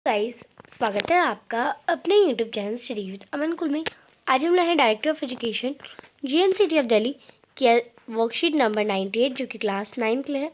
Guys, स्वागत है आपका अपने यूट्यूब चैनल स्टडी विद अमन कुल में। आज हम लाए हैं director of education GNCT of Delhi की वर्कशीट नंबर 98 जो कि क्लास 9 के लिए है।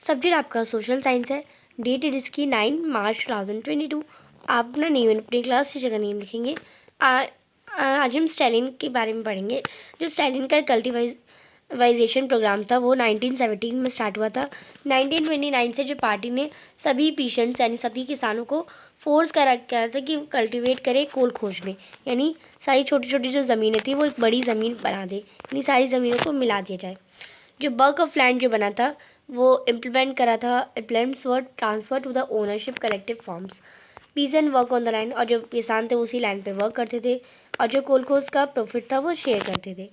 सब्जेक्ट आपका सोशल साइंस है। डेट है इसकी 9 मार्च 2022। आप अपना नेम अपनी क्लास टीचर का नेम लिखेंगे। आज हम स्टालिन के बारे में पढ़ेंगे। जो स्टालिन का कल्टिवाइजेशन प्रोग्राम था वो 1917 में स्टार्ट हुआ था। 1929 से जो पार्टी ने सभी पीशेंट्स यानी सभी किसानों को फोर्स करा था कि कल्टीवेट करें कोल खोज में, यानी सारी छोटी छोटी जो ज़मीनें थी वो एक बड़ी ज़मीन बना दे, यानी सारी ज़मीनों को मिला दिया जाए। जो बल्क ऑफ लैंड जो बना था वो इम्प्लीमेंट करा था। Implements were transfer to the ownership collective forms. Peasant work on the land, और जो किसान थे उसी लैंड पे वर्क करते थे, और जो कोल खोज का प्रॉफिट था वो शेयर करते थे।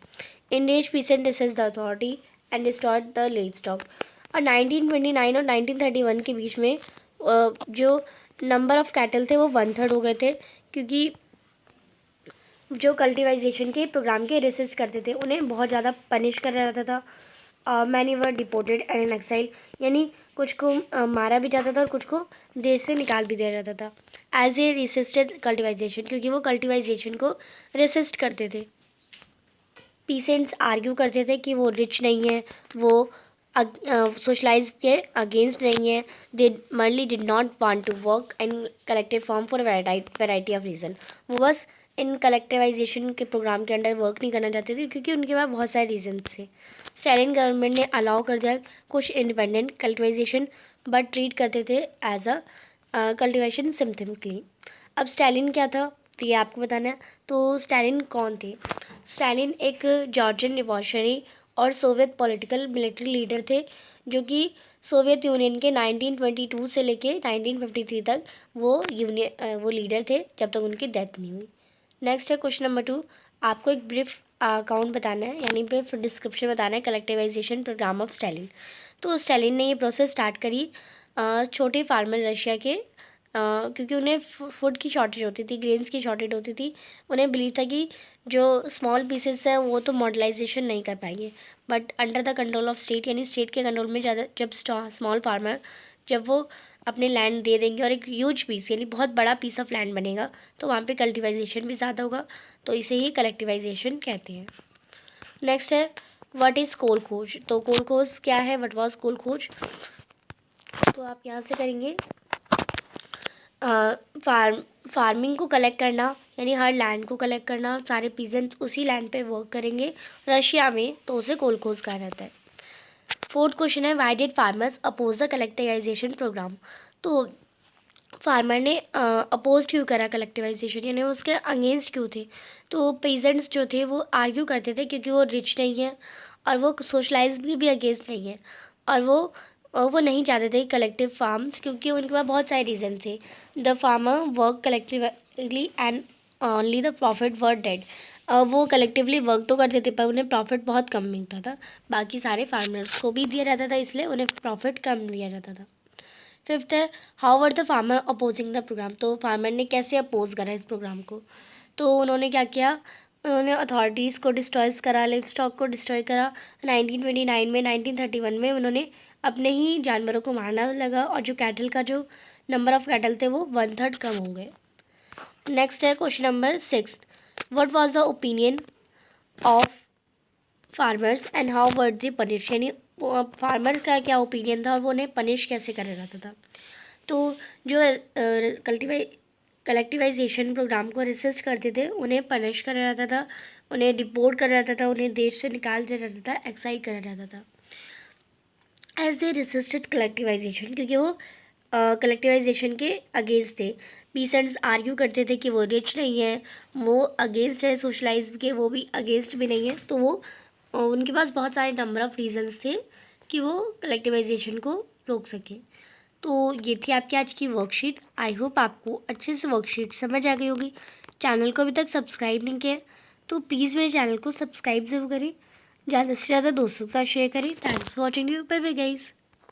इंडेज peasant disses the authority and destroyed the late stock. और 1929 और 1931 के बीच में जो नंबर ऑफ कैटल थे वो 1/3 हो गए थे, क्योंकि जो कल्टिवाइजेशन के प्रोग्राम के रेसिस्ट करते थे उन्हें बहुत ज़्यादा पनिश करा जाता था। Many were deported and in exile, यानी कुछ को मारा भी जाता था और कुछ को देश से निकाल भी दिया जाता था एज ए रेसिस्टेड कल्टिवाइजेशन, क्योंकि वो कल्टिवाइजेशन को रेसिस्ट करते थे। पीसेंट्स आर्ग्यू करते थे कि वो रिच नहीं है, वो सोशलाइज के अगेंस्ट नहीं है। They merely did not want to work in collective form for variety of reason. वो बस इन कलेक्टिवाइजेशन के प्रोग्राम के अंडर वर्क नहीं करना चाहते थे क्योंकि उनके पास बहुत सारे रीजन थे। स्टालिन गवर्नमेंट ने अलाउ कर दिया कुछ इंडिपेंडेंट कल्टिवाइजेशन, बट ट्रीट करते थे एज अ कल्टिवेशन सिम्पथेटिकली। अब स्टालिन क्या था तो ये आपको बताना है। तो स्टालिन कौन थे? स्टालिन एक जॉर्जियन रिवॉल्यूशनरी और सोवियत पॉलिटिकल मिलिट्री लीडर थे, जो कि सोवियत यूनियन के 1922 से लेके 1953 तक वो लीडर थे जब तक उनकी डेथ नहीं हुई। नेक्स्ट है क्वेश्चन नंबर 2। आपको एक ब्रीफ अकाउंट बताना है, यानी ब्रीफ डिस्क्रिप्शन बताना है कलेक्टिवाइजेशन प्रोग्राम ऑफ स्टालिन। तो स्टालिन ने ये प्रोसेस स्टार्ट करी छोटे फार्मर रशिया के, क्योंकि उन्हें फूड की शॉर्टेज होती थी, ग्रेन्स की शॉर्टेज होती थी। उन्हें बिलीव था कि जो स्मॉल पीसेस हैं वो तो मॉडलाइजेशन नहीं कर पाएंगे, but under the control of state, यानी स्टेट के कंट्रोल में ज़्यादा जब स्मॉल फार्मर जब वो अपने लैंड दे देंगे और एक ह्यूज पीस यानी बहुत बड़ा पीस ऑफ लैंड बनेगा तो वहाँ पे कल्टिवाइजेशन भी ज़्यादा होगा, तो इसे ही कलेक्टिवाइजेशन कहते हैं। नेक्स्ट है व्हाट इज़ कोल खोज। तो कोल खोज क्या है, व्हाट वाज कोल खोज? तो आप यहाँ से करेंगे फार्मिंग को कलेक्ट करना, यानी हर लैंड को कलेक्ट करना, सारे पीजेंट्स उसी लैंड पे वर्क करेंगे रशिया में, तो उसे कोल खोज कहा जाता है। फोर्थ क्वेश्चन है why did farmers oppose the collectivisation programme. तो फार्मर ने अपोज क्यों करा कलेक्टिवाइजेशन, यानी उसके अगेंस्ट क्यों थे? तो पेजेंट्स जो थे वो आर्ग्यू करते थे क्योंकि वो रिच नहीं है और वो सोशलाइज भी अगेंस्ट नहीं है, और वो नहीं चाहते थे कलेक्टिव फार्म्स, क्योंकि उनके पास बहुत सारे रीज़न थे। The farmer work collectively and only the profit were dead. वो कलेक्टिवली वर्क तो करते थे पर उन्हें प्रॉफिट बहुत कम मिलता था, बाकी सारे फार्मर्स को भी दिया जाता था, इसलिए उन्हें प्रॉफिट कम दिया जाता था। फिफ्थ है how were the farmer opposing the programme. तो फार्मर ने कैसे अपोज करा इस प्रोग्राम को? तो उन्होंने क्या किया, उन्होंने अथॉरिटीज़ को डिस्ट्रॉयज करा, लाइफ स्टॉक को डिस्ट्रॉय करा। 1929 में 1931 में उन्होंने अपने ही जानवरों को मारना लगा, और जो कैटल का जो नंबर ऑफ कैटल थे वो 1/3 कम हो गए। नेक्स्ट है question number 6। What was the opinion of farmers and how were they punish, यानी फार्मर का क्या ओपिनियन था और वो उन्हें पनिश कैसे करा जाता था? तो जो कलेक्टिवाइजेशन प्रोग्राम को रेसिस्ट करते थे उन्हें पनिश करा जाता था, उन्हें डिपोर्ट करा जाता था, उन्हें देश से निकाल दिया जाता था, एक्साइल करा जाता था एज दे रेसिस्टेड कलेक्टिवाइजेशन, क्योंकि वो कलेक्टिवाइजेशन के अगेंस्ट थे। पीसेंट्स आर्ग्यू करते थे कि वो रिच नहीं है, वो अगेंस्ट है सोशलाइज के, वो भी अगेंस्ट भी नहीं है, तो वो उनके पास बहुत सारे नंबर ऑफ़ रीजंस थे कि वो कलेक्टिवाइजेशन को रोक सके। तो ये थी आपकी आज की वर्कशीट। आई होप आपको अच्छे से वर्कशीट समझ आ गई होगी। चैनल को अभी तक सब्सक्राइब नहीं किया तो प्लीज़ मेरे चैनल को सब्सक्राइब ज़रूर करें, ज़्यादा से ज़्यादा दोस्तों के साथ शेयर करें। Thanks for watching you, bye bye guys.